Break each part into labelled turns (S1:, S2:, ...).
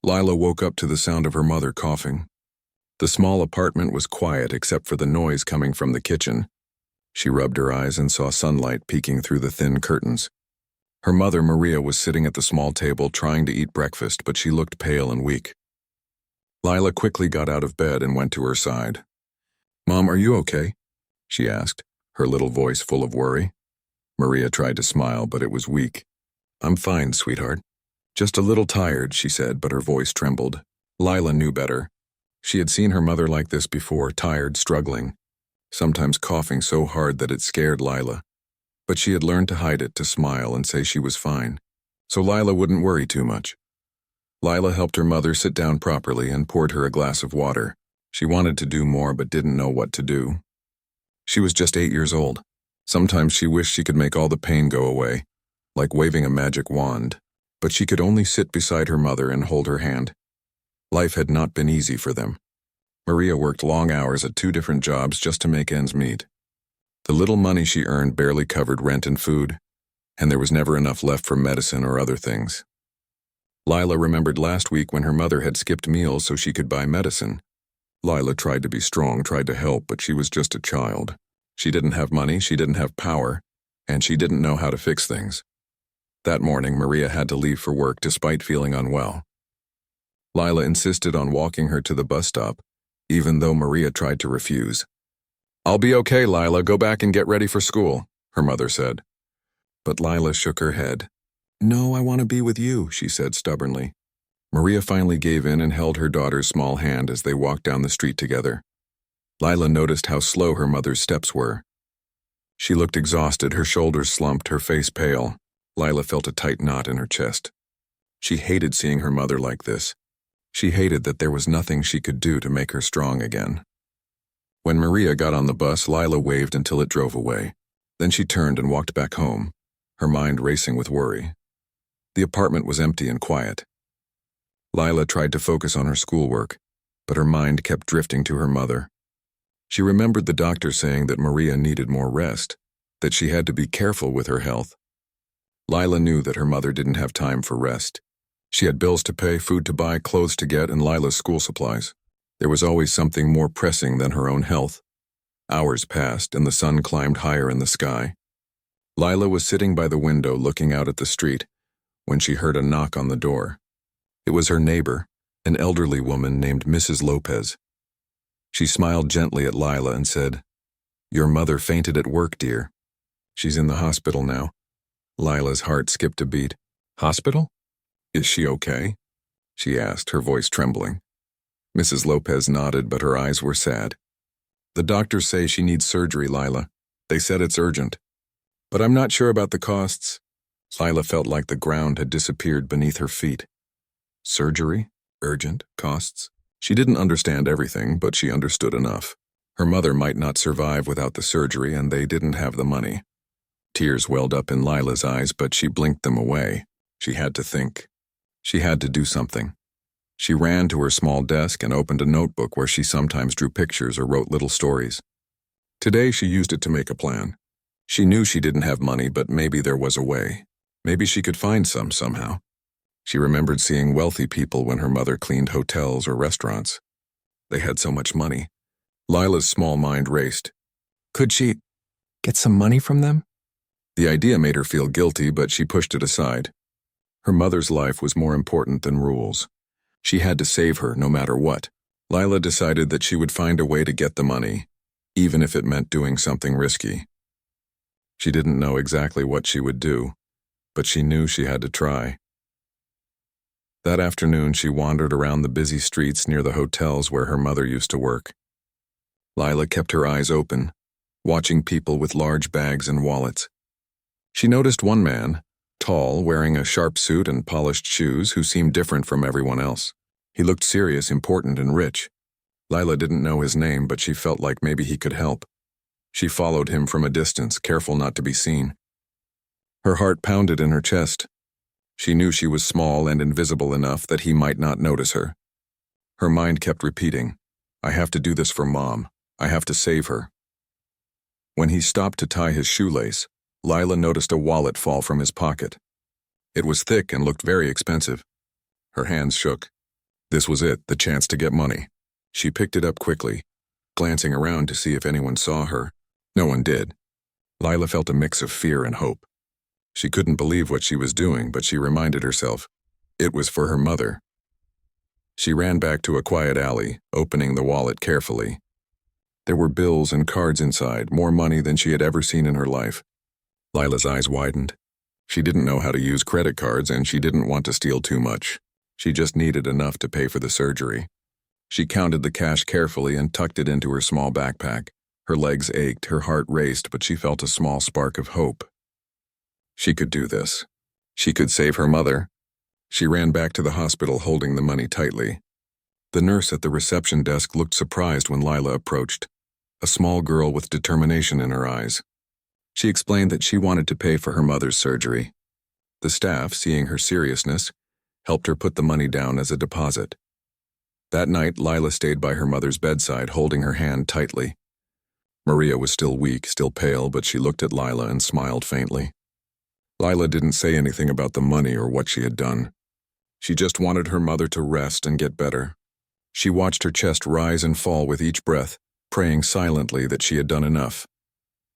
S1: Lila woke up to the sound of her mother coughing. The small apartment was quiet except for the noise coming from the kitchen. She rubbed her eyes and saw sunlight peeking through the thin curtains. Her mother, Maria, was sitting at the small table trying to eat breakfast, but she looked pale and weak. Lila quickly got out of bed and went to her side. "Mom, are you okay?" she asked, her little voice full of worry. Maria tried to smile, but it was weak. "I'm fine, sweetheart. Just a little tired," she said, but her voice trembled. Lila knew better. She had seen her mother like this before, tired, struggling, sometimes coughing so hard that it scared Lila. But she had learned to hide it, to smile and say she was fine, so Lila wouldn't worry too much. Lila helped her mother sit down properly and poured her a glass of water. She wanted to do more but didn't know what to do. She was just 8 years old. Sometimes she wished she could make all the pain go away, like waving a magic wand, but she could only sit beside her mother and hold her hand. Life had not been easy for them. Maria worked long hours at 2 different jobs just to make ends meet. The little money she earned barely covered rent and food, and there was never enough left for medicine or other things. Lila remembered last week when her mother had skipped meals so she could buy medicine. Lila tried to be strong, tried to help, but she was just a child. She didn't have money, she didn't have power, and she didn't know how to fix things. That morning, Maria had to leave for work despite feeling unwell. Lila insisted on walking her to the bus stop, even though Maria tried to refuse. "I'll be okay, Lila, go back and get ready for school," her mother said. But Lila shook her head. "No, I want to be with you," she said stubbornly. Maria finally gave in and held her daughter's small hand as they walked down the street together. Lila noticed how slow her mother's steps were. She looked exhausted, her shoulders slumped, her face pale. Lila felt a tight knot in her chest. She hated seeing her mother like this. She hated that there was nothing she could do to make her strong again. When Maria got on the bus, Lila waved until it drove away. Then she turned and walked back home, her mind racing with worry. The apartment was empty and quiet. Lila tried to focus on her schoolwork, but her mind kept drifting to her mother. She remembered the doctor saying that Maria needed more rest, that she had to be careful with her health. Lila knew that her mother didn't have time for rest. She had bills to pay, food to buy, clothes to get, and Lila's school supplies. There was always something more pressing than her own health. Hours passed, and the sun climbed higher in the sky. Lila was sitting by the window looking out at the street when she heard a knock on the door. It was her neighbor, an elderly woman named Mrs. Lopez. She smiled gently at Lila and said, "Your mother fainted at work, dear. She's in the hospital now." Lila's heart skipped a beat. "Hospital? Is she okay?" she asked, her voice trembling. Mrs. Lopez nodded, but her eyes were sad. "The doctors say she needs surgery, Lila. They said it's urgent. But I'm not sure about the costs." Lila felt like the ground had disappeared beneath her feet. Surgery? Urgent? Costs? She didn't understand everything, but she understood enough. Her mother might not survive without the surgery, and they didn't have the money. Tears welled up in Lila's eyes, but she blinked them away. She had to think. She had to do something. She ran to her small desk and opened a notebook where she sometimes drew pictures or wrote little stories. Today she used it to make a plan. She knew she didn't have money, but maybe there was a way. Maybe she could find some somehow. She remembered seeing wealthy people when her mother cleaned hotels or restaurants. They had so much money. Lila's small mind raced. Could she get some money from them? The idea made her feel guilty, but she pushed it aside. Her mother's life was more important than rules. She had to save her no matter what. Lila decided that she would find a way to get the money, even if it meant doing something risky. She didn't know exactly what she would do, but she knew she had to try. That afternoon, she wandered around the busy streets near the hotels where her mother used to work. Lila kept her eyes open, watching people with large bags and wallets. She noticed one man, tall, wearing a sharp suit and polished shoes, who seemed different from everyone else. He looked serious, important, and rich. Lila didn't know his name, but she felt like maybe he could help. She followed him from a distance, careful not to be seen. Her heart pounded in her chest. She knew she was small and invisible enough that he might not notice her. Her mind kept repeating, "I have to do this for Mom. I have to save her." When he stopped to tie his shoelace, Lila noticed a wallet fall from his pocket. It was thick and looked very expensive. Her hands shook. This was it, the chance to get money. She picked it up quickly, glancing around to see if anyone saw her. No one did. Lila felt a mix of fear and hope. She couldn't believe what she was doing, but she reminded herself it was for her mother. She ran back to a quiet alley, opening the wallet carefully. There were bills and cards inside, more money than she had ever seen in her life. Lila's eyes widened. She didn't know how to use credit cards, and she didn't want to steal too much. She just needed enough to pay for the surgery. She counted the cash carefully and tucked it into her small backpack. Her legs ached, her heart raced, but she felt a small spark of hope. She could do this. She could save her mother. She ran back to the hospital holding the money tightly. The nurse at the reception desk looked surprised when Lila approached, a small girl with determination in her eyes. She explained that she wanted to pay for her mother's surgery. The staff, seeing her seriousness, helped her put the money down as a deposit. That night, Lila stayed by her mother's bedside, holding her hand tightly. Maria was still weak, still pale, but she looked at Lila and smiled faintly. Lila didn't say anything about the money or what she had done. She just wanted her mother to rest and get better. She watched her chest rise and fall with each breath, praying silently that she had done enough.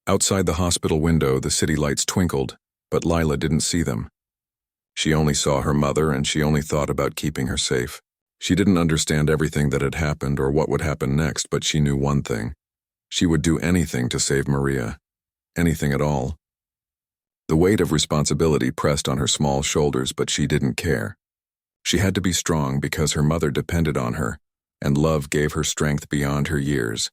S1: Outside the hospital window, the city lights twinkled, but Lila didn't see them. She only saw her mother, and she only thought about keeping her safe. She didn't understand everything that had happened or what would happen next, but she knew one thing. She would do anything to save Maria. Anything at all. The weight of responsibility pressed on her small shoulders, but she didn't care. She had to be strong because her mother depended on her, and love gave her strength beyond her years.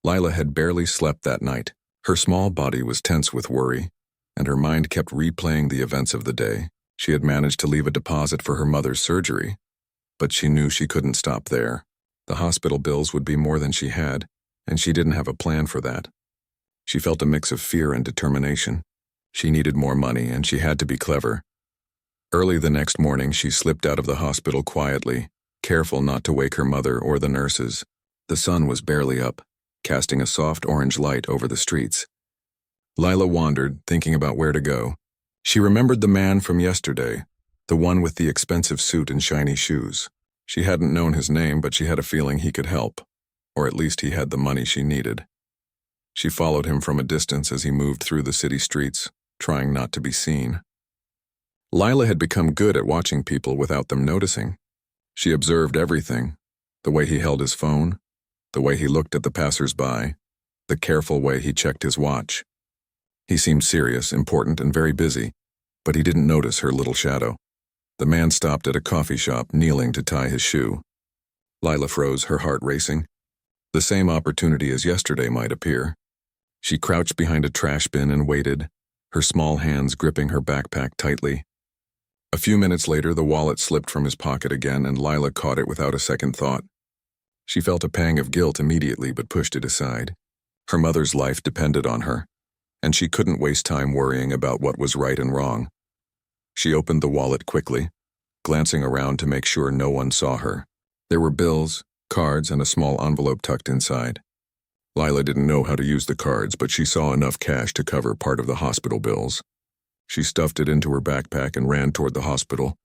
S1: Lila had barely slept that night. Her small body was tense with worry, and her mind kept replaying the events of the day. She had managed to leave a deposit for her mother's surgery, but she knew she couldn't stop there. The hospital bills would be more than she had, and she didn't have a plan for that. She felt a mix of fear and determination. She needed more money, and she had to be clever. Early the next morning, she slipped out of the hospital quietly, careful not to wake her mother or the nurses. The sun was barely up, casting a soft orange light over the streets. Lila wandered, thinking about where to go. She remembered the man from yesterday, the one with the expensive suit and shiny shoes. She hadn't known his name, but she had a feeling he could help, or at least he had the money she needed. She followed him from a distance as he moved through the city streets, trying not to be seen. Lila had become good at watching people without them noticing. She observed everything, the way he held his phone, the way he looked at the passers-by, the careful way he checked his watch. He seemed serious, important, and very busy, but he didn't notice her little shadow. The man stopped at a coffee shop, kneeling to tie his shoe. Lila froze, her heart racing. The same opportunity as yesterday might appear. She crouched behind a trash bin and waited, her small hands gripping her backpack tightly. A few minutes later, the wallet slipped from his pocket again, and Lila caught it without a second thought. She felt a pang of guilt immediately, but pushed it aside. Her mother's life depended on her, and she couldn't waste time worrying about what was right and wrong. She opened the wallet quickly, glancing around to make sure no one saw her. There were bills, cards, and a small envelope tucked inside. Lila didn't know how to use the cards, but she saw enough cash to cover part of the hospital bills. She stuffed it into her backpack and ran toward the hospital,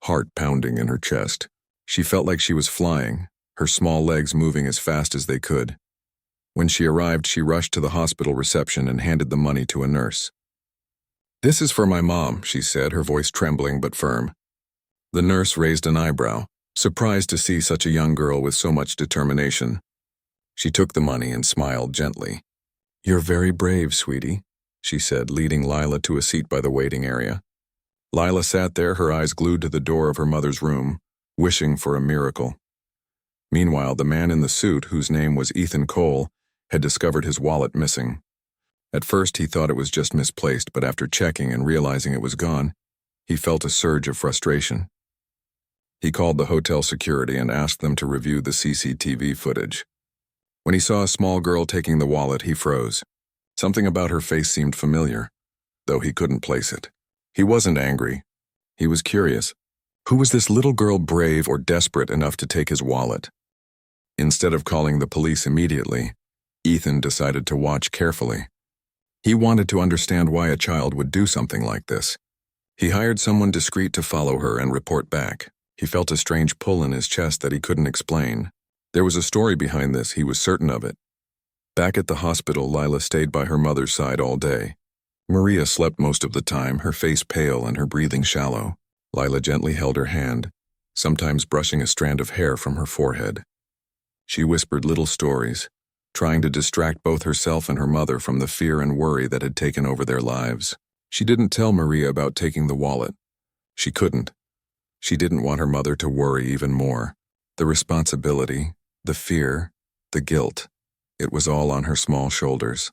S1: heart pounding in her chest. She felt like she was flying, her small legs moving as fast as they could. When she arrived, she rushed to the hospital reception and handed the money to a nurse. "This is for my mom," she said, her voice trembling but firm. The nurse raised an eyebrow, surprised to see such a young girl with so much determination. She took the money and smiled gently. "You're very brave, sweetie," she said, leading Lila to a seat by the waiting area. Lila sat there, her eyes glued to the door of her mother's room, wishing for a miracle. Meanwhile, the man in the suit, whose name was Ethan Cole, had discovered his wallet missing. At first, he thought it was just misplaced, but after checking and realizing it was gone, he felt a surge of frustration. He called the hotel security and asked them to review the CCTV footage. When he saw a small girl taking the wallet, he froze. Something about her face seemed familiar, though he couldn't place it. He wasn't angry. He was curious. Who was this little girl brave or desperate enough to take his wallet? Instead of calling the police immediately, Ethan decided to watch carefully. He wanted to understand why a child would do something like this. He hired someone discreet to follow her and report back. He felt a strange pull in his chest that he couldn't explain. There was a story behind this, he was certain of it. Back at the hospital, Lila stayed by her mother's side all day. Maria slept most of the time, her face pale and her breathing shallow. Lila gently held her hand, sometimes brushing a strand of hair from her forehead. She whispered little stories, trying to distract both herself and her mother from the fear and worry that had taken over their lives. She didn't tell Maria about taking the wallet. She couldn't. She didn't want her mother to worry even more. The responsibility, the fear, the guilt, it was all on her small shoulders.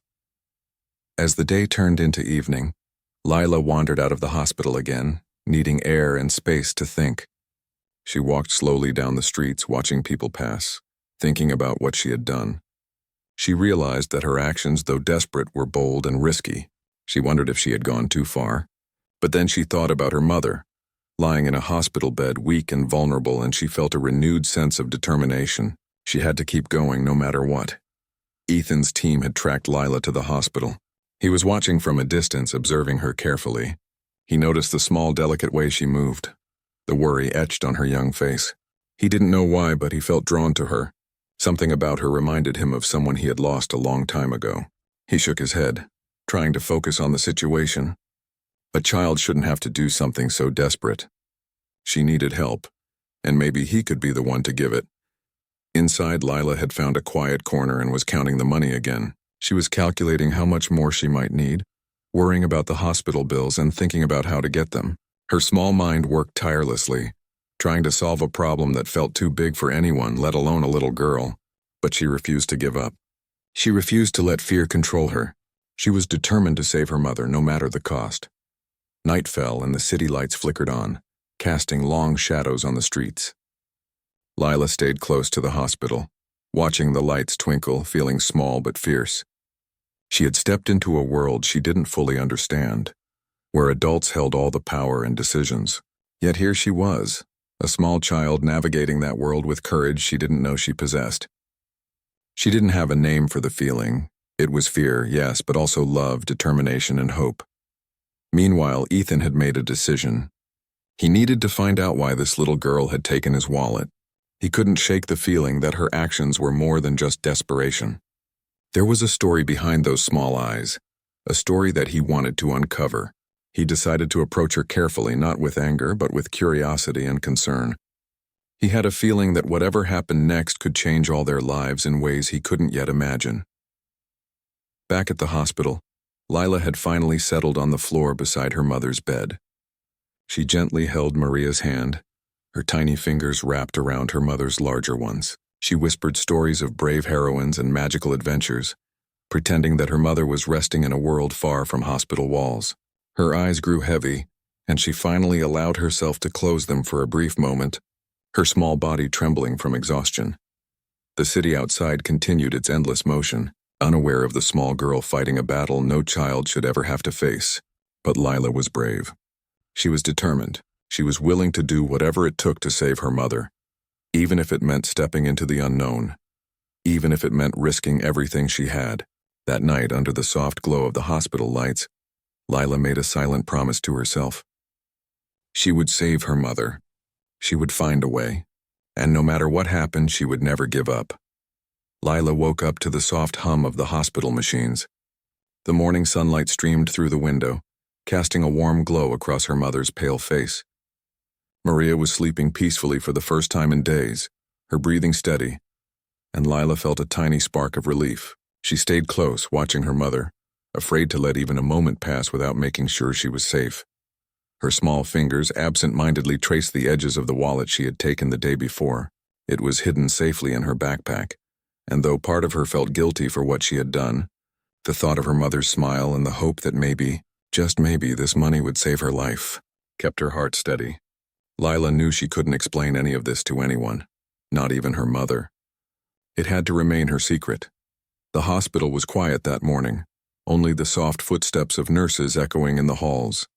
S1: As the day turned into evening, Lila wandered out of the hospital again, needing air and space to think. She walked slowly down the streets, watching people pass, thinking about what she had done. She realized that her actions, though desperate, were bold and risky. She wondered if she had gone too far. But then she thought about her mother, lying in a hospital bed, weak and vulnerable, and she felt a renewed sense of determination. She had to keep going no matter what. Ethan's team had tracked Lila to the hospital. He was watching from a distance, observing her carefully. He noticed the small, delicate way she moved, the worry etched on her young face. He didn't know why, but he felt drawn to her. Something about her reminded him of someone he had lost a long time ago. He shook his head, trying to focus on the situation. A child shouldn't have to do something so desperate. She needed help, and maybe he could be the one to give it. Inside, Lila had found a quiet corner and was counting the money again. She was calculating how much more she might need, worrying about the hospital bills and thinking about how to get them. Her small mind worked tirelessly, trying to solve a problem that felt too big for anyone, let alone a little girl. But she refused to give up. She refused to let fear control her. She was determined to save her mother, no matter the cost. Night fell and the city lights flickered on, casting long shadows on the streets. Lila stayed close to the hospital, watching the lights twinkle, feeling small but fierce. She had stepped into a world she didn't fully understand, where adults held all the power and decisions. Yet here she was, a small child navigating that world with courage she didn't know she possessed. She didn't have a name for the feeling. It was fear, yes, but also love, determination, and hope. Meanwhile, Ethan had made a decision. He needed to find out why this little girl had taken his wallet. He couldn't shake the feeling that her actions were more than just desperation. There was a story behind those small eyes, a story that he wanted to uncover. He decided to approach her carefully, not with anger, but with curiosity and concern. He had a feeling that whatever happened next could change all their lives in ways he couldn't yet imagine. Back at the hospital, Lila had finally settled on the floor beside her mother's bed. She gently held Maria's hand, her tiny fingers wrapped around her mother's larger ones. She whispered stories of brave heroines and magical adventures, pretending that her mother was resting in a world far from hospital walls. Her eyes grew heavy, and she finally allowed herself to close them for a brief moment, her small body trembling from exhaustion. The city outside continued its endless motion, unaware of the small girl fighting a battle no child should ever have to face. But Lila was brave. She was determined. She was willing to do whatever it took to save her mother, even if it meant stepping into the unknown, even if it meant risking everything she had. That night, under the soft glow of the hospital lights, Lila made a silent promise to herself. She would save her mother. She would find a way, and no matter what happened, she would never give up. Lila woke up to the soft hum of the hospital machines. The morning sunlight streamed through the window, casting a warm glow across her mother's pale face. Maria was sleeping peacefully for the first time in days, her breathing steady, and Lila felt a tiny spark of relief. She stayed close, watching her mother, afraid to let even a moment pass without making sure she was safe. Her small fingers absent-mindedly traced the edges of the wallet she had taken the day before. It was hidden safely in her backpack, and though part of her felt guilty for what she had done, the thought of her mother's smile and the hope that maybe, just maybe, this money would save her life kept her heart steady. Lila knew she couldn't explain any of this to anyone, not even her mother. It had to remain her secret. The hospital was quiet that morning, only the soft footsteps of nurses echoing in the halls.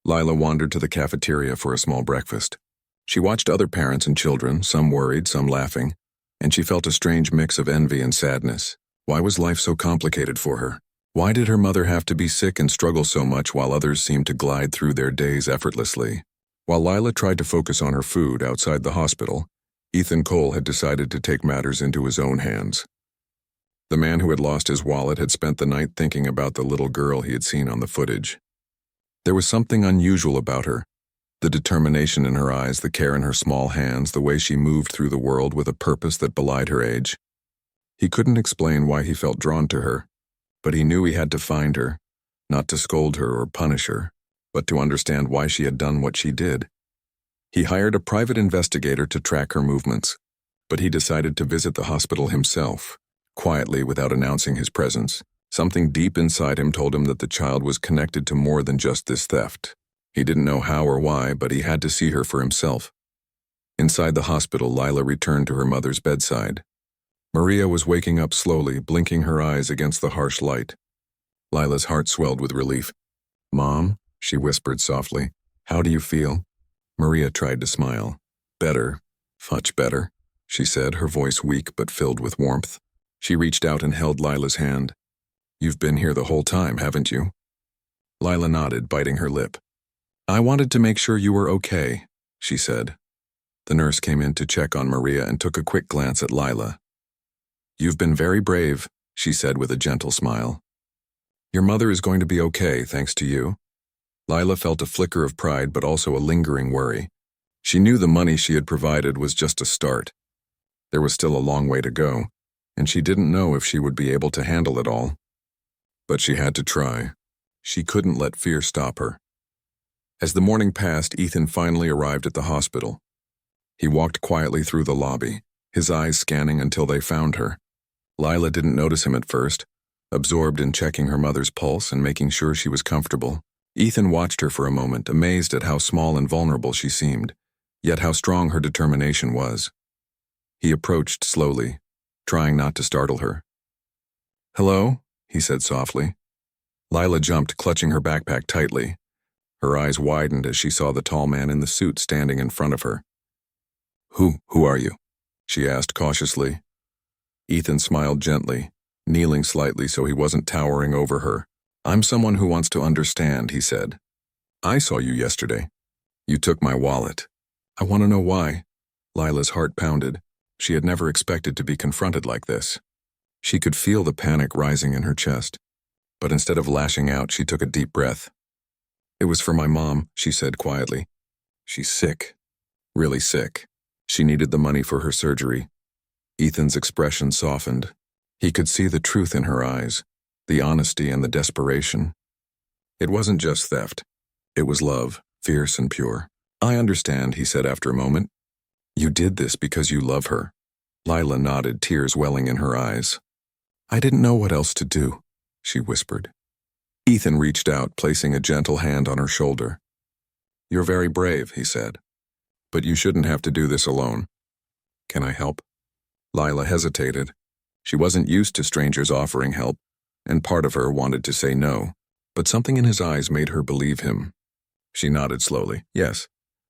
S1: Lila wandered to the cafeteria for a small breakfast. She watched other parents and children, some worried, some laughing, and she felt a strange mix of envy and sadness. Why was life so complicated for her? Why did her mother have to be sick and struggle so much while others seemed to glide through their days effortlessly? While Lila tried to focus on her food outside the hospital, Ethan Cole had decided to take matters into his own hands. The man who had lost his wallet had spent the night thinking about the little girl he had seen on the footage. There was something unusual about her. The determination in her eyes, the care in her small hands, the way she moved through the world with a purpose that belied her age. He couldn't explain why he felt drawn to her, but he knew he had to find her, not to scold her or punish her, but to understand why she had done what she did. He hired a private investigator to track her movements, but he decided to visit the hospital himself, quietly without announcing his presence. Something deep inside him told him that the child was connected to more than just this theft. He didn't know how or why, but he had to see her for himself. Inside the hospital, Lila returned to her mother's bedside. Maria was waking up slowly, blinking her eyes against the harsh light. Lila's heart swelled with relief. "Mom," she whispered softly, "how do you feel?" Maria tried to smile. "Better, much better," she said, her voice weak but filled with warmth. She reached out and held Lila's hand. "You've been here the whole time, haven't you?" Lila nodded, biting her lip. "I wanted to make sure you were okay," she said. The nurse came in to check on Maria and took a quick glance at Lila. "You've been very brave," she said with a gentle smile. "Your mother is going to be okay, thanks to you." Lila felt a flicker of pride but also a lingering worry. She knew the money she had provided was just a start. There was still a long way to go, and she didn't know if she would be able to handle it all. But she had to try. She couldn't let fear stop her. As the morning passed, Ethan finally arrived at the hospital. He walked quietly through the lobby, his eyes scanning until they found her. Lila didn't notice him at first, absorbed in checking her mother's pulse and making sure she was comfortable. Ethan watched her for a moment, amazed at how small and vulnerable she seemed, yet how strong her determination was. He approached slowly, trying not to startle her. "Hello?" he said softly. Lila jumped, clutching her backpack tightly. Her eyes widened as she saw the tall man in the suit standing in front of her. Who are you?" she asked cautiously. Ethan smiled gently, kneeling slightly so he wasn't towering over her. "I'm someone who wants to understand," he said. "I saw you yesterday. You took my wallet. I want to know why." Lila's heart pounded. She had never expected to be confronted like this. She could feel the panic rising in her chest, but instead of lashing out, she took a deep breath. "It was for my mom," she said quietly. "She's sick. Really sick. She needed the money for her surgery." Ethan's expression softened. He could see the truth in her eyes, the honesty and the desperation. It wasn't just theft. It was love, fierce and pure. "I understand," he said after a moment. "You did this because you love her." Lila nodded, tears welling in her eyes. "I didn't know what else to do," she whispered. Ethan reached out, placing a gentle hand on her shoulder. "You're very brave," he said. "But you shouldn't have to do this alone. Can I help?" Lila hesitated. She wasn't used to strangers offering help, and part of her wanted to say no, but something in his eyes made her believe him. She nodded slowly. "Yes."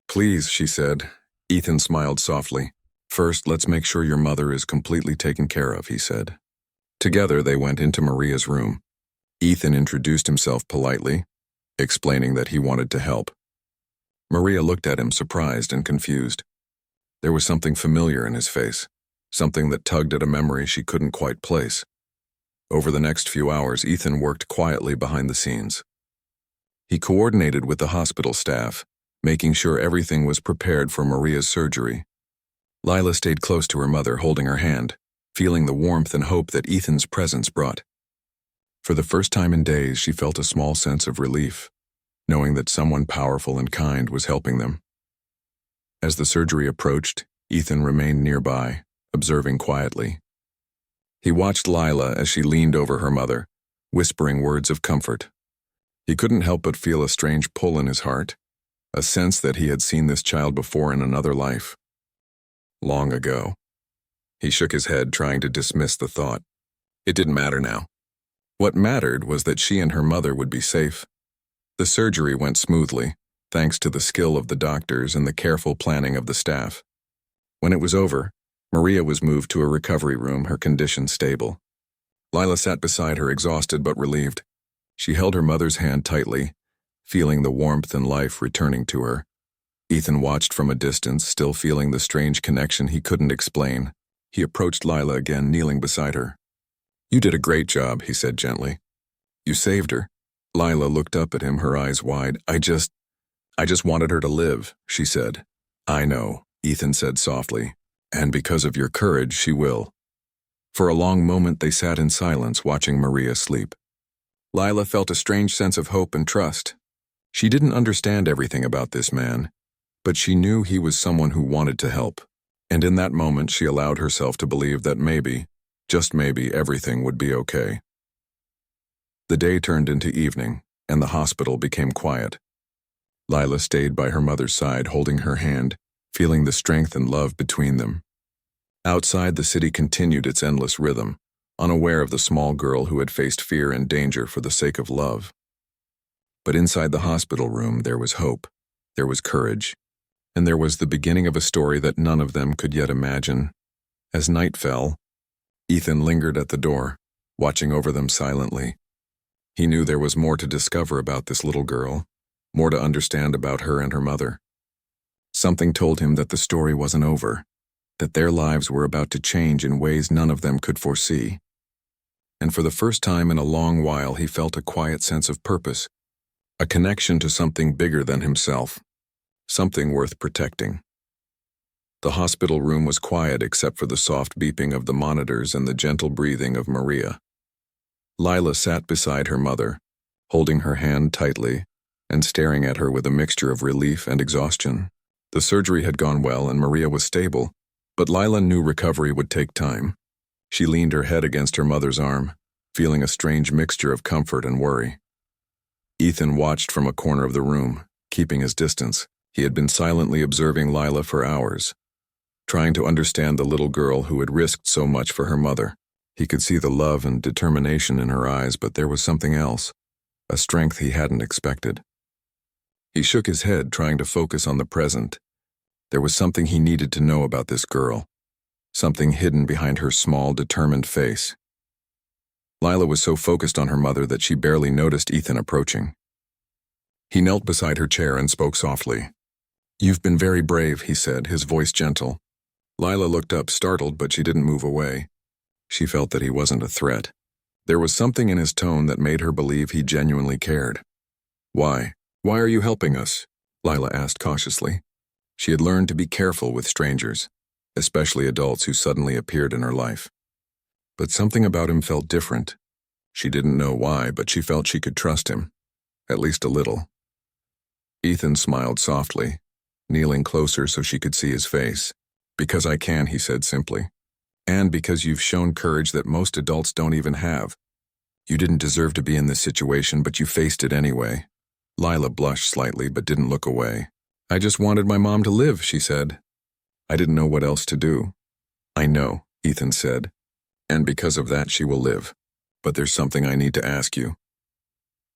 S1: "Please," she said. Ethan smiled softly. "First, let's make sure your mother is completely taken care of," he said. Together, they went into Maria's room. Ethan introduced himself politely, explaining that he wanted to help. Maria looked at him, surprised and confused. There was something familiar in his face, something that tugged at a memory she couldn't quite place. Over the next few hours, Ethan worked quietly behind the scenes. He coordinated with the hospital staff, making sure everything was prepared for Maria's surgery. Lila stayed close to her mother, holding her hand, feeling the warmth and hope that Ethan's presence brought. For the first time in days, she felt a small sense of relief, knowing that someone powerful and kind was helping them. As the surgery approached, Ethan remained nearby, observing quietly. He watched Lila as she leaned over her mother, whispering words of comfort. He couldn't help but feel a strange pull in his heart, a sense that he had seen this child before in another life. Long ago. He shook his head, trying to dismiss the thought. It didn't matter now. What mattered was that she and her mother would be safe. The surgery went smoothly, thanks to the skill of the doctors and the careful planning of the staff. When it was over, Maria was moved to a recovery room, her condition stable. Lila sat beside her, exhausted but relieved. She held her mother's hand tightly, feeling the warmth and life returning to her. Ethan watched from a distance, still feeling the strange connection he couldn't explain. He approached Lila again, kneeling beside her. "You did a great job," he said gently. "You saved her." Lila looked up at him, her eyes wide. I just wanted her to live," she said. "I know," Ethan said softly. "And because of your courage, she will." For a long moment they sat in silence, watching Maria sleep. Lila felt a strange sense of hope and trust. She didn't understand everything about this man, but she knew he was someone who wanted to help. And in that moment she allowed herself to believe that maybe, just maybe, everything would be okay. The day turned into evening, and the hospital became quiet. Lila stayed by her mother's side, holding her hand, feeling the strength and love between them. Outside, the city continued its endless rhythm, unaware of the small girl who had faced fear and danger for the sake of love. But inside the hospital room, there was hope, there was courage, and there was the beginning of a story that none of them could yet imagine. As night fell, Ethan lingered at the door, watching over them silently. He knew there was more to discover about this little girl, more to understand about her and her mother. Something told him that the story wasn't over, that their lives were about to change in ways none of them could foresee. And for the first time in a long while, he felt a quiet sense of purpose, a connection to something bigger than himself, something worth protecting. The hospital room was quiet except for the soft beeping of the monitors and the gentle breathing of Maria. Lila sat beside her mother, holding her hand tightly and staring at her with a mixture of relief and exhaustion. The surgery had gone well and Maria was stable, but Lila knew recovery would take time. She leaned her head against her mother's arm, feeling a strange mixture of comfort and worry. Ethan watched from a corner of the room, keeping his distance. He had been silently observing Lila for hours, trying to understand the little girl who had risked so much for her mother. He could see the love and determination in her eyes, but there was something else, a strength he hadn't expected. He shook his head, trying to focus on the present. There was something he needed to know about this girl, something hidden behind her small, determined face. Lila was so focused on her mother that she barely noticed Ethan approaching. He knelt beside her chair and spoke softly. "You've been very brave," he said, his voice gentle. Lila looked up, startled, but she didn't move away. She felt that he wasn't a threat. There was something in his tone that made her believe he genuinely cared. "Why? Why are you helping us?" Lila asked cautiously. She had learned to be careful with strangers, especially adults who suddenly appeared in her life. But something about him felt different. She didn't know why, but she felt she could trust him, at least a little. Ethan smiled softly, kneeling closer so she could see his face. "Because I can," he said simply. "And because you've shown courage that most adults don't even have. You didn't deserve to be in this situation, but you faced it anyway." Lila blushed slightly but didn't look away. "I just wanted my mom to live," she said. "I didn't know what else to do." "I know," Ethan said. "And because of that she will live. But there's something I need to ask you."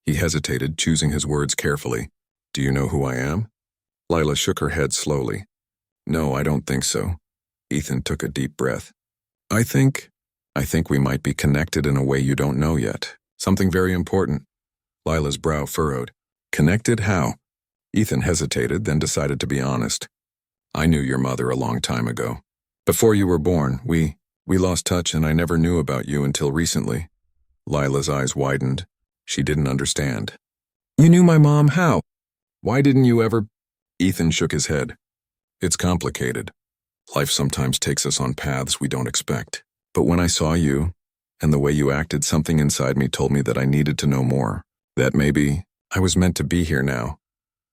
S1: He hesitated, choosing his words carefully. "Do you know who I am?" Lila shook her head slowly. "No, I don't think so." Ethan took a deep breath. I think we might be connected in a way you don't know yet. Something very important." Lila's brow furrowed. "Connected? How?" Ethan hesitated, then decided to be honest. "I knew your mother a long time ago. Before you were born, we lost touch and I never knew about you until recently." Lila's eyes widened. She didn't understand. "You knew my mom? How? Why didn't you ever—" Ethan shook his head. "It's complicated. Life sometimes takes us on paths we don't expect. But when I saw you, and the way you acted, something inside me told me that I needed to know more. That maybe I was meant to be here now."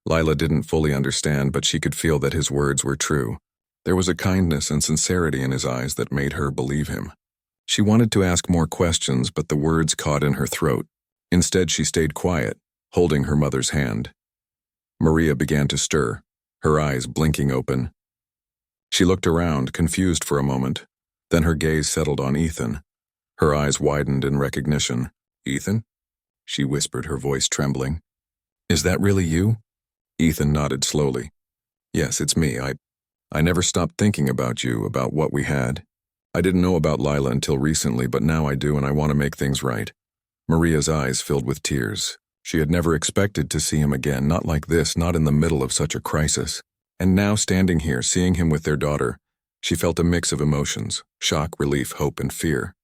S1: Lila didn't fully understand, but she could feel that his words were true. There was a kindness and sincerity in his eyes that made her believe him. She wanted to ask more questions, but the words caught in her throat. Instead, she stayed quiet, holding her mother's hand. Maria began to stir, her eyes blinking open. She looked around, confused for a moment. Then her gaze settled on Ethan. Her eyes widened in recognition. "Ethan?" she whispered, her voice trembling. "Is that really you?" Ethan nodded slowly. "Yes, it's me. I never stopped thinking about you, about what we had. I didn't know about Lila until recently, but now I do, and I want to make things right." Maria's eyes filled with tears. She had never expected to see him again, not like this, not in the middle of such a crisis. And now, standing here, seeing him with their daughter, she felt a mix of emotions: shock, relief, hope, and fear.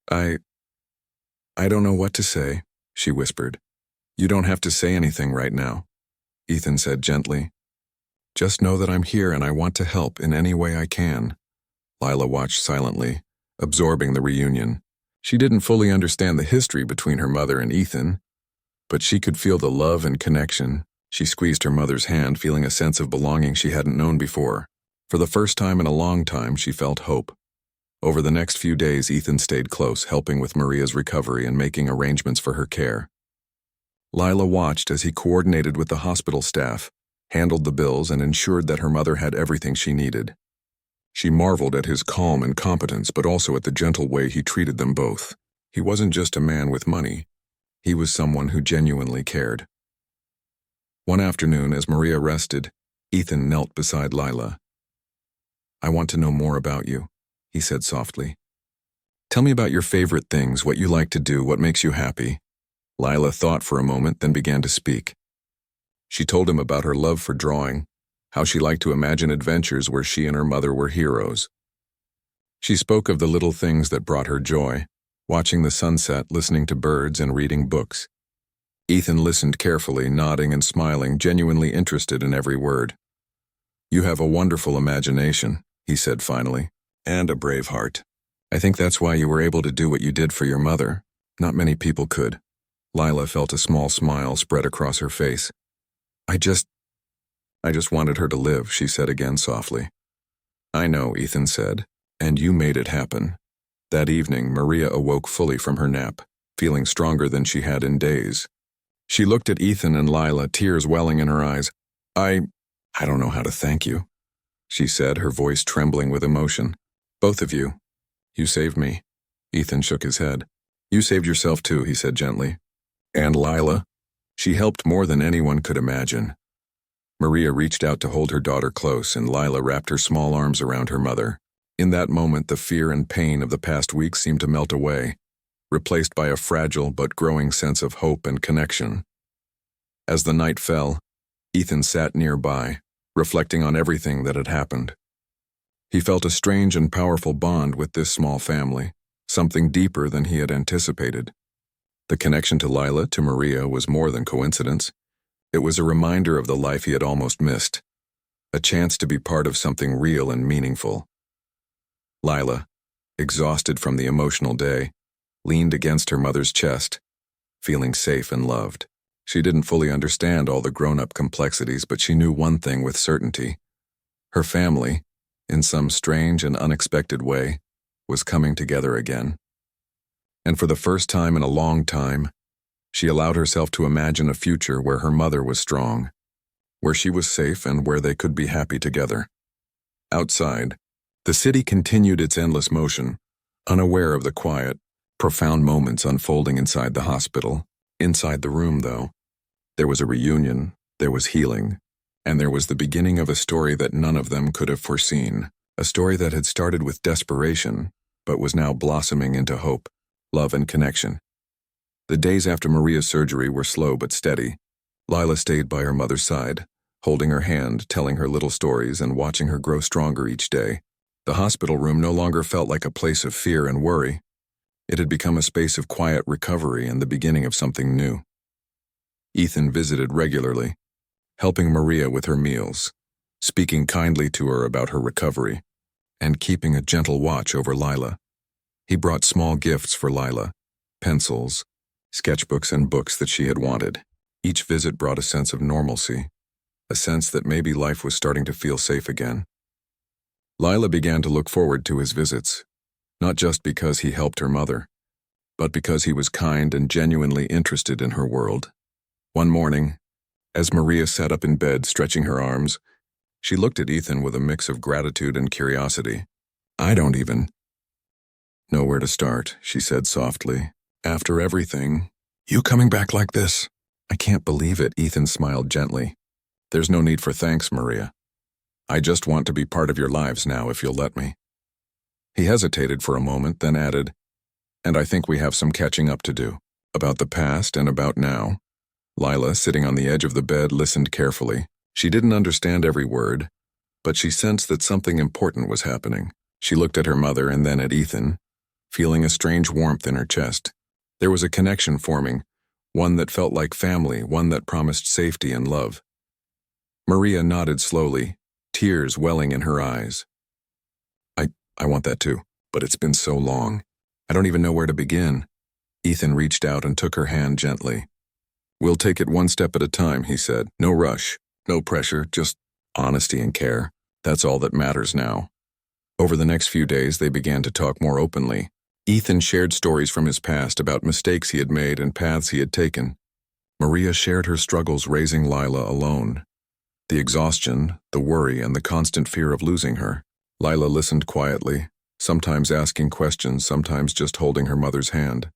S1: I don't know what to say, she whispered. You don't have to say anything right now, Ethan said gently. Just know that I'm here and I want to help in any way I can. Lila watched silently, absorbing the reunion. She didn't fully understand the history between her mother and Ethan, but she could feel the love and connection. She squeezed her mother's hand, feeling a sense of belonging she hadn't known before. For the first time in a long time, she felt hope. Over the next few days, Ethan stayed close, helping with Maria's recovery and making arrangements for her care. Lila watched as he coordinated with the hospital staff, handled the bills, and ensured that her mother had everything she needed. She marveled at his calm and competence, but also at the gentle way he treated them both. He wasn't just a man with money. He was someone who genuinely cared. One afternoon, as Maria rested, Ethan knelt beside Lila. I want to know more about you, he said softly. Tell me about your favorite things, what you like to do, what makes you happy. Lila thought for a moment, then began to speak. She told him about her love for drawing, how she liked to imagine adventures where she and her mother were heroes. She spoke of the little things that brought her joy, watching the sunset, listening to birds, and reading books. Ethan listened carefully, nodding and smiling, genuinely interested in every word. You have a wonderful imagination, he said finally, and a brave heart. I think that's why you were able to do what you did for your mother. Not many people could. Lila felt a small smile spread across her face. I just wanted her to live, she said again softly. I know, Ethan said, and you made it happen. That evening, Maria awoke fully from her nap, feeling stronger than she had in days. She looked at Ethan and Lila, tears welling in her eyes. I don't know how to thank you, she said, her voice trembling with emotion. Both of you. You saved me. Ethan shook his head. You saved yourself too, he said gently. And Lila? She helped more than anyone could imagine. Maria reached out to hold her daughter close, and Lila wrapped her small arms around her mother. In that moment, the fear and pain of the past weeks seemed to melt away, replaced by a fragile but growing sense of hope and connection. As the night fell, Ethan sat nearby, reflecting on everything that had happened. He felt a strange and powerful bond with this small family, something deeper than he had anticipated. The connection to Lila, to Maria, was more than coincidence. It was a reminder of the life he had almost missed, a chance to be part of something real and meaningful. Lila, exhausted from the emotional day, leaned against her mother's chest, feeling safe and loved. She didn't fully understand all the grown-up complexities, but she knew one thing with certainty. Her family, in some strange and unexpected way, was coming together again. And for the first time in a long time, she allowed herself to imagine a future where her mother was strong, where she was safe, and where they could be happy together. Outside, the city continued its endless motion, unaware of the quiet, profound moments unfolding inside the hospital. Inside the room, though, there was a reunion, there was healing, and there was the beginning of a story that none of them could have foreseen, a story that had started with desperation, but was now blossoming into hope, love, and connection. The days after Maria's surgery were slow but steady. Lila stayed by her mother's side, holding her hand, telling her little stories, and watching her grow stronger each day. The hospital room no longer felt like a place of fear and worry. It had become a space of quiet recovery and the beginning of something new. Ethan visited regularly, helping Maria with her meals, speaking kindly to her about her recovery, and keeping a gentle watch over Lila. He brought small gifts for Lila, pencils, sketchbooks, and books that she had wanted. Each visit brought a sense of normalcy, a sense that maybe life was starting to feel safe again. Lila began to look forward to his visits, not just because he helped her mother, but because he was kind and genuinely interested in her world. One morning, as Maria sat up in bed stretching her arms, she looked at Ethan with a mix of gratitude and curiosity. I don't even know where to start, she said softly. After everything, you coming back like this? I can't believe it, Ethan smiled gently. There's no need for thanks, Maria. I just want to be part of your lives now, if you'll let me. He hesitated for a moment, then added, and I think we have some catching up to do, about the past and about now. Lila, sitting on the edge of the bed, listened carefully, She didn't understand every word, but she sensed that something important was happening. She looked at her mother and then at Ethan, feeling a strange warmth in her chest. There was a connection forming, one that felt like family, one that promised safety and love. Maria nodded slowly, tears welling in her eyes. I want that too, but it's been so long. I don't even know where to begin. Ethan reached out and took her hand gently. We'll take it one step at a time, he said. No rush, no pressure, just honesty and care. That's all that matters now. Over the next few days, they began to talk more openly. Ethan shared stories from his past about mistakes he had made and paths he had taken. Maria shared her struggles raising Lila alone. The exhaustion, the worry, and the constant fear of losing her. Lila listened quietly, sometimes asking questions, sometimes just holding her mother's hand.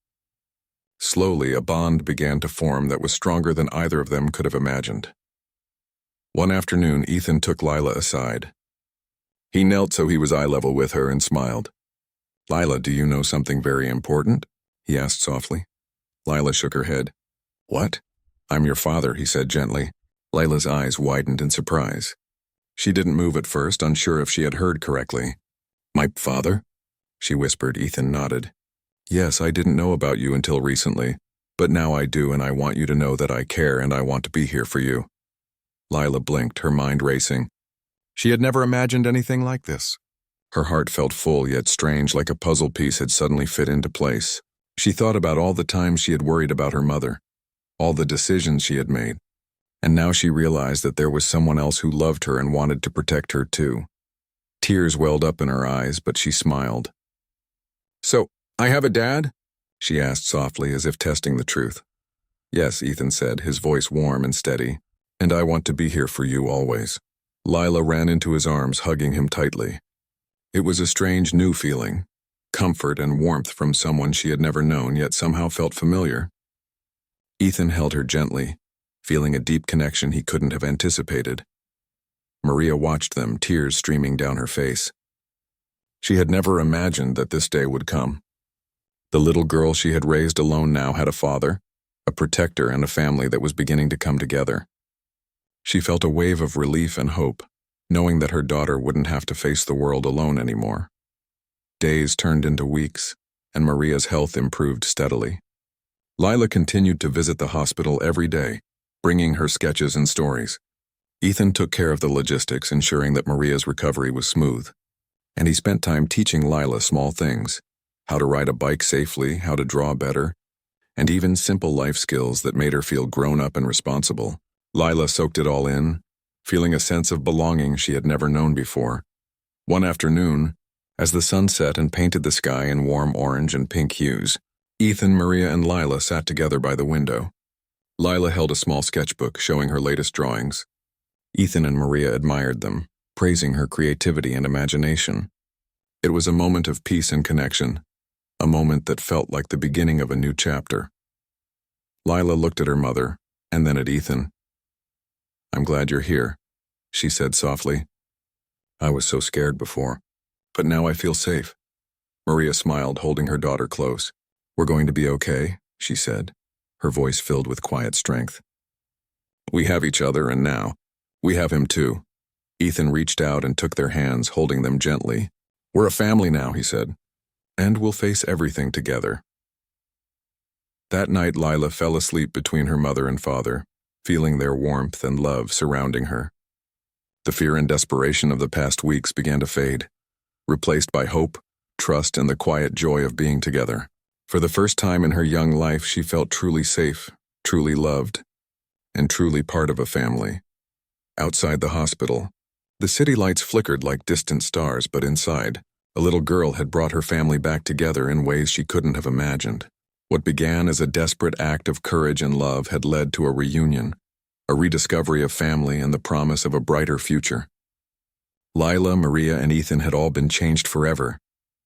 S1: Slowly, a bond began to form that was stronger than either of them could have imagined. One afternoon, Ethan took Lila aside. He knelt so he was eye level with her and smiled. Lila, do you know something very important? He asked softly. Lila shook her head. What? I'm your father, he said gently. Lila's eyes widened in surprise. She didn't move at first, unsure if she had heard correctly. My father? She whispered. Ethan nodded. Yes, I didn't know about you until recently, but now I do, and I want you to know that I care and I want to be here for you. Lila blinked, her mind racing. She had never imagined anything like this. Her heart felt full yet strange, like a puzzle piece had suddenly fit into place. She thought about all the times she had worried about her mother, all the decisions she had made, and now she realized that there was someone else who loved her and wanted to protect her too. Tears welled up in her eyes, but she smiled. So, I have a dad? She asked softly, as if testing the truth. Yes, Ethan said, his voice warm and steady. And I want to be here for you always. Lila ran into his arms, hugging him tightly. It was a strange new feeling, comfort and warmth from someone she had never known, yet somehow felt familiar. Ethan held her gently, feeling a deep connection he couldn't have anticipated. Maria watched them, tears streaming down her face. She had never imagined that this day would come. The little girl she had raised alone now had a father, a protector, and a family that was beginning to come together. She felt a wave of relief and hope, knowing that her daughter wouldn't have to face the world alone anymore. Days turned into weeks, and Maria's health improved steadily. Lila continued to visit the hospital every day, bringing her sketches and stories. Ethan took care of the logistics, ensuring that Maria's recovery was smooth. And he spent time teaching Lila small things, how to ride a bike safely, how to draw better, and even simple life skills that made her feel grown up and responsible. Lila soaked it all in, feeling a sense of belonging she had never known before. One afternoon, as the sun set and painted the sky in warm orange and pink hues, Ethan, Maria, and Lila sat together by the window. Lila held a small sketchbook showing her latest drawings. Ethan and Maria admired them, praising her creativity and imagination. It was a moment of peace and connection, a moment that felt like the beginning of a new chapter. Lila looked at her mother, and then at Ethan. I'm glad you're here, she said softly. I was so scared before, but now I feel safe. Maria smiled, holding her daughter close. We're going to be okay, she said, her voice filled with quiet strength. We have each other, and now, we have him too. Ethan reached out and took their hands, holding them gently. We're a family now, he said, and we'll face everything together. That night, Lila fell asleep between her mother and father, feeling their warmth and love surrounding her. The fear and desperation of the past weeks began to fade, replaced by hope, trust, and the quiet joy of being together. For the first time in her young life, she felt truly safe, truly loved, and truly part of a family. Outside the hospital, the city lights flickered like distant stars, but inside, a little girl had brought her family back together in ways she couldn't have imagined. What began as a desperate act of courage and love had led to a reunion, a rediscovery of family, and the promise of a brighter future. Lila, Maria, and Ethan had all been changed forever,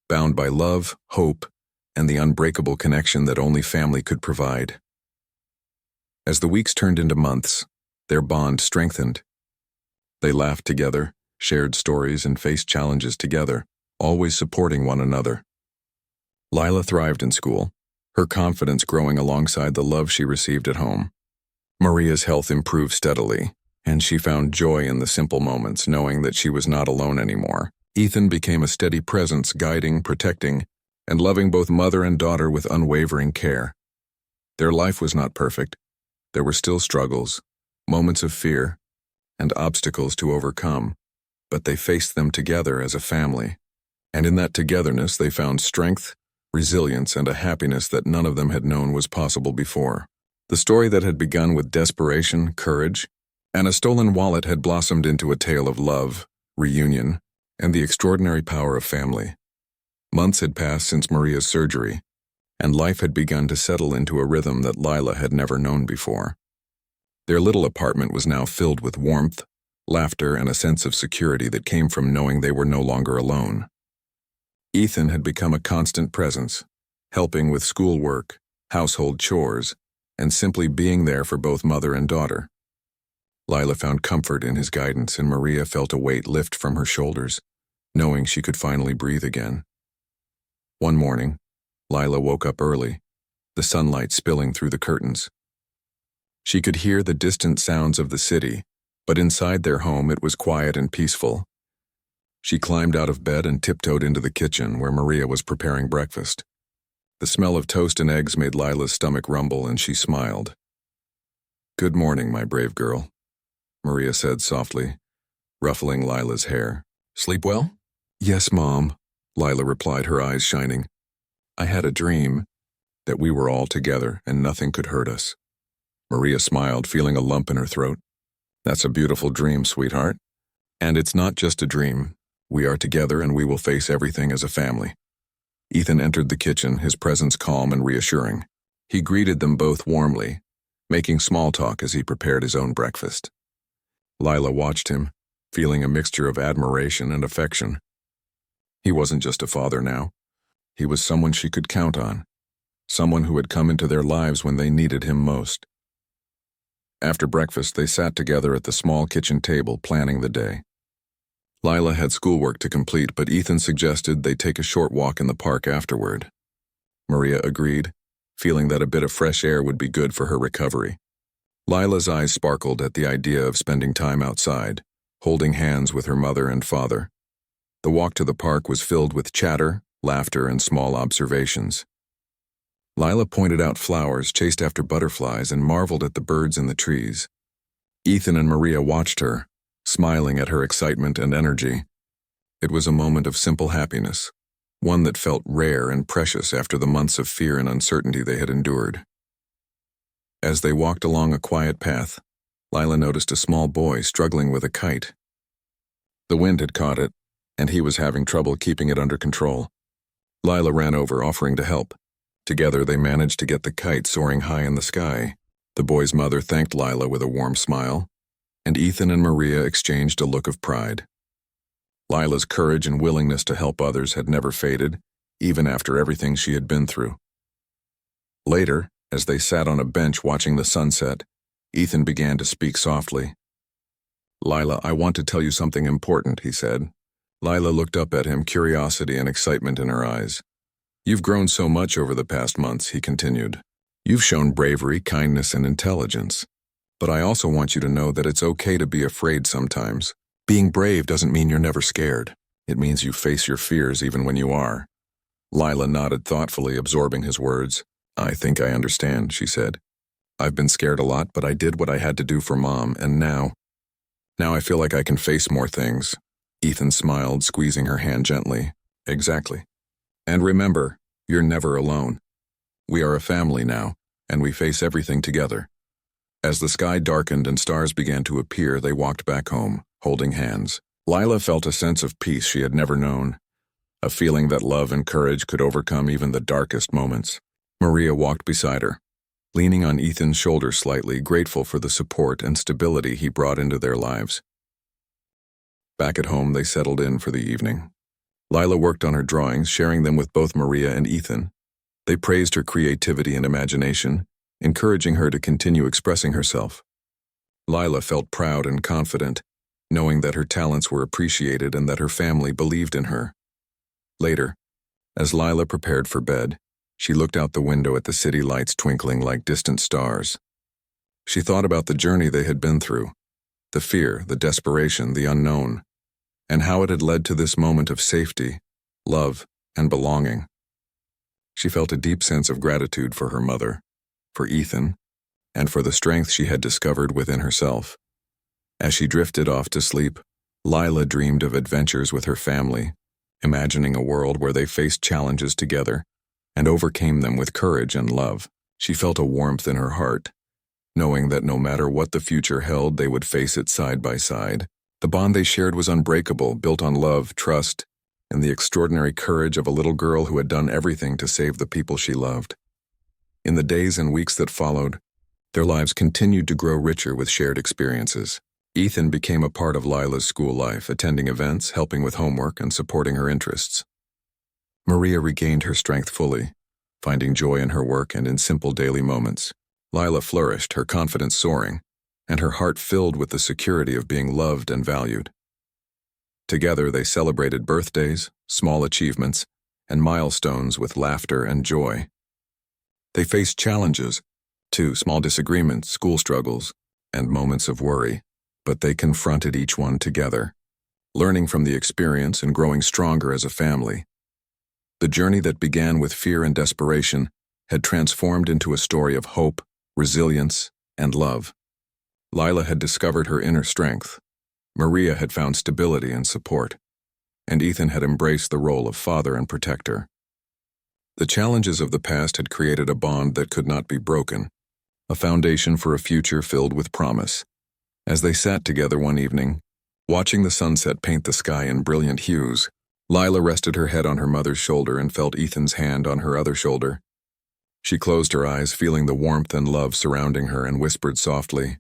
S1: bound by love, hope, and the unbreakable connection that only family could provide. As the weeks turned into months, their bond strengthened. They laughed together, shared stories, and faced challenges together, always supporting one another. Lila thrived in school, her confidence growing alongside the love she received at home. Maria's health improved steadily, And she found joy in the simple moments, knowing that she was not alone anymore. Ethan became a steady presence, guiding, protecting, and loving both mother and daughter with unwavering care. Their life was not perfect. There were still struggles, moments of fear, and obstacles to overcome, but they faced them together as a family. And in that togetherness, they found strength, resilience, and a happiness that none of them had known was possible before. The story that had begun with desperation, courage, and a stolen wallet had blossomed into a tale of love, reunion, and the extraordinary power of family. Months had passed since Maria's surgery, and life had begun to settle into a rhythm that Lila had never known before. Their little apartment was now filled with warmth, laughter, and a sense of security that came from knowing they were no longer alone. Ethan had become a constant presence, helping with schoolwork, household chores, and simply being there for both mother and daughter. Lila found comfort in his guidance, and Maria felt a weight lift from her shoulders, knowing she could finally breathe again. One morning, Lila woke up early, the sunlight spilling through the curtains. She could hear the distant sounds of the city, but inside their home it was quiet and peaceful. She climbed out of bed and tiptoed into the kitchen where Maria was preparing breakfast. The smell of toast and eggs made Lila's stomach rumble, and she smiled. "Good morning, my brave girl," Maria said softly, ruffling Lila's hair. "Sleep well?" "Yes, Mom," Lila replied, her eyes shining. "I had a dream that we were all together and nothing could hurt us." Maria smiled, feeling a lump in her throat. "That's a beautiful dream, sweetheart. And it's not just a dream. We are together and we will face everything as a family." Ethan entered the kitchen, his presence calm and reassuring. He greeted them both warmly, making small talk as he prepared his own breakfast. Lila watched him, feeling a mixture of admiration and affection. He wasn't just a father now. He was someone she could count on, someone who had come into their lives when they needed him most. After breakfast, they sat together at the small kitchen table, planning the day. Lila had schoolwork to complete, but Ethan suggested they take a short walk in the park afterward. Maria agreed, feeling that a bit of fresh air would be good for her recovery. Lila's eyes sparkled at the idea of spending time outside, holding hands with her mother and father. The walk to the park was filled with chatter, laughter, and small observations. Lila pointed out flowers, chased after butterflies, and marveled at the birds in the trees. Ethan and Maria watched her, smiling at her excitement and energy. It was a moment of simple happiness, one that felt rare and precious after the months of fear and uncertainty they had endured. As they walked along a quiet path, Lila noticed a small boy struggling with a kite. The wind had caught it, and he was having trouble keeping it under control. Lila ran over, offering to help. Together they managed to get the kite soaring high in the sky. The boy's mother thanked Lila with a warm smile, and Ethan and Maria exchanged a look of pride. Lila's courage and willingness to help others had never faded, even after everything she had been through. Later, as they sat on a bench watching the sunset, Ethan began to speak softly. "Lila, I want to tell you something important," he said. Lila looked up at him, curiosity and excitement in her eyes. "You've grown so much over the past months," he continued. "You've shown bravery, kindness, and intelligence. But I also want you to know that it's okay to be afraid sometimes. Being brave doesn't mean you're never scared. It means you face your fears even when you are." Lila nodded thoughtfully, absorbing his words. "I think I understand," she said. "I've been scared a lot, but I did what I had to do for Mom, and now I feel like I can face more things." Ethan smiled, squeezing her hand gently. "Exactly. And remember, you're never alone. We are a family now, and we face everything together." As the sky darkened and stars began to appear, they walked back home, holding hands. Lila felt a sense of peace she had never known, a feeling that love and courage could overcome even the darkest moments. Maria walked beside her, leaning on Ethan's shoulder slightly, grateful for the support and stability he brought into their lives. Back at home, they settled in for the evening. Lila worked on her drawings, sharing them with both Maria and Ethan. They praised her creativity and imagination, encouraging her to continue expressing herself. Lila felt proud and confident, knowing that her talents were appreciated and that her family believed in her. Later, as Lila prepared for bed, she looked out the window at the city lights twinkling like distant stars. She thought about the journey they had been through, the fear, the desperation, the unknown, and how it had led to this moment of safety, love, and belonging. She felt a deep sense of gratitude for her mother, for Ethan, and for the strength she had discovered within herself. As she drifted off to sleep, Lila dreamed of adventures with her family, imagining a world where they faced challenges together and overcame them with courage and love. She felt a warmth in her heart, knowing that no matter what the future held, they would face it side by side. The bond they shared was unbreakable, built on love, trust, and the extraordinary courage of a little girl who had done everything to save the people she loved. In the days and weeks that followed, their lives continued to grow richer with shared experiences. Ethan became a part of Lila's school life, attending events, helping with homework, and supporting her interests. Maria regained her strength fully, finding joy in her work and in simple daily moments. Lila flourished, her confidence soaring, and her heart filled with the security of being loved and valued. Together they celebrated birthdays, small achievements, and milestones with laughter and joy. They faced challenges, too, small disagreements, school struggles, and moments of worry, but they confronted each one together, learning from the experience and growing stronger as a family. The journey that began with fear and desperation had transformed into a story of hope, resilience, and love. Lila had discovered her inner strength. Maria had found stability and support, and Ethan had embraced the role of father and protector. The challenges of the past had created a bond that could not be broken, a foundation for a future filled with promise. As they sat together one evening, watching the sunset paint the sky in brilliant hues, Lila rested her head on her mother's shoulder and felt Ethan's hand on her other shoulder. She closed her eyes, feeling the warmth and love surrounding her, and whispered softly,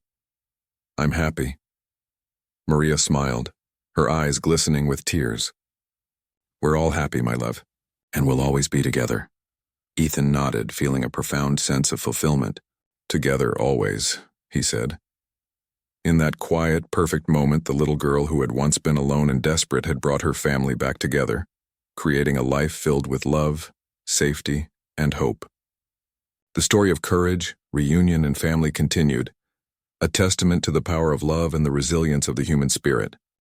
S1: "I'm happy." Maria smiled, her eyes glistening with tears. "We're all happy, my love, and we'll always be together." Ethan nodded, feeling a profound sense of fulfillment. "Together, always," he said. In that quiet, perfect moment, the little girl who had once been alone and desperate had brought her family back together, creating a life filled with love, safety, and hope. The story of courage, reunion, and family continued, a testament to the power of love and the resilience of the human spirit.